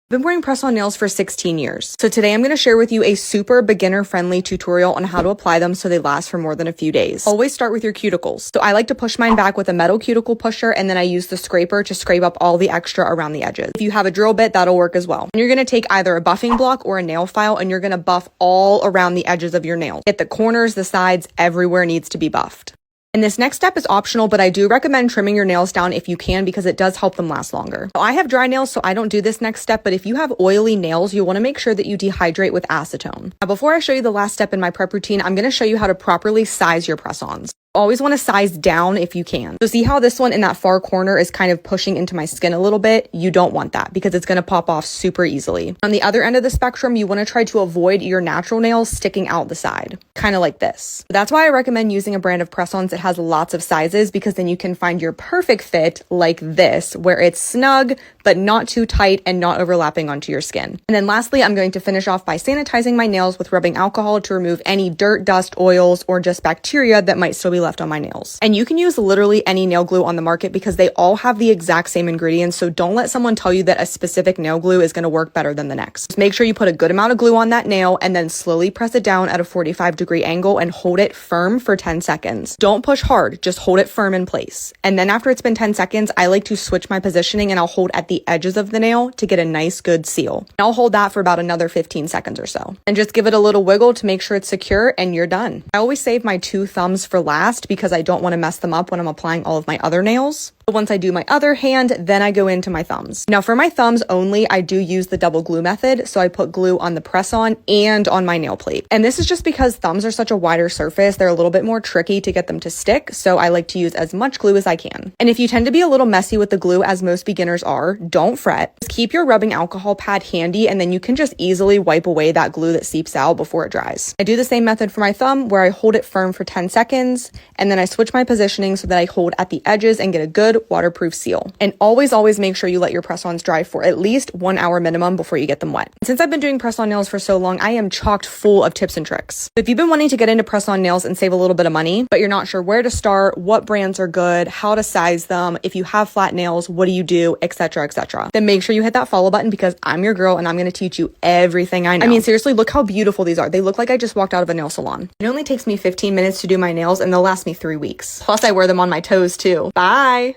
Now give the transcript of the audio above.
I've been wearing press-on nails for 16 years. So today I'm going to share with you a super beginner-friendly tutorial on how to apply them so they last for more than a few days. Always start with your cuticles. So I like to push mine back with a metal cuticle pusher, and then I use the scraper to scrape up all the extra around the edges. If you have a drill bit, that'll work as well. And you're going to take either a buffing block or a nail file, and you're going to buff all around the edges of your nails. Hit the corners, the sides, everywhere needs to be buffed. And this next step is optional, but I do recommend trimming your nails down if you can because it does help them last longer. So I have dry nails, so I don't do this next step, but if you have oily nails, you want to make sure that you dehydrate with acetone. Now, before I show you the last step in my prep routine, I'm going to show you how to properly size your press-ons. Always want to size down if you can. So see how this one in that far corner is kind of pushing into my skin a little bit? You don't want that because it's going to pop off super easily. On the other end of the spectrum, you want to try to avoid your natural nails sticking out the side, kind of like this. That's why I recommend using a brand of press-ons that has lots of sizes, because then you can find your perfect fit like this, where it's snug, but not too tight and not overlapping onto your skin. And then lastly, I'm going to finish off by sanitizing my nails with rubbing alcohol to remove any dirt, dust, oils, or just bacteria that might still be left on my nails. And you can use literally any nail glue on the market because they all have the exact same ingredients, so don't let someone tell you that a specific nail glue is going to work better than the next. Just make sure you put a good amount of glue on that nail and then slowly press it down at a 45-degree angle and hold it firm for 10 seconds. Don't push hard, just hold it firm in place. And then after it's been 10 seconds, I like to switch my positioning and I'll hold at the edges of the nail to get a nice good seal. And I'll hold that for about another 15 seconds or so. And just give it a little wiggle to make sure it's secure and you're done. I always save my two thumbs for last because I don't want to mess them up when I'm applying all of my other nails. Once I do my other hand, then I go into my thumbs. Now for my thumbs only, I do use the double glue method. So I put glue on the press-on and on my nail plate. And this is just because thumbs are such a wider surface. They're a little bit more tricky to get them to stick. So I like to use as much glue as I can. And if you tend to be a little messy with the glue, as most beginners are, don't fret. Just keep your rubbing alcohol pad handy, and then you can just easily wipe away that glue that seeps out before it dries. I do the same method for my thumb, where I hold it firm for 10 seconds, and then I switch my positioning so that I hold at the edges and get a good waterproof seal. And always make sure you let your press-ons dry for at least 1 hour minimum before you get them wet. Since I've been doing press-on nails for so long, I am chocked full of tips and tricks. If you've been wanting to get into press-on nails and save a little bit of money, but you're not sure where to start, what brands are good, how to size them, if you have flat nails, what do you do, etc., then make sure you hit that follow button because I'm your girl and I'm going to teach you everything I know. I mean, seriously, look how beautiful these are. They look like I just walked out of a nail salon. It only takes me 15 minutes to do my nails and they'll last me 3 weeks. Plus, I wear them on my toes too. Bye!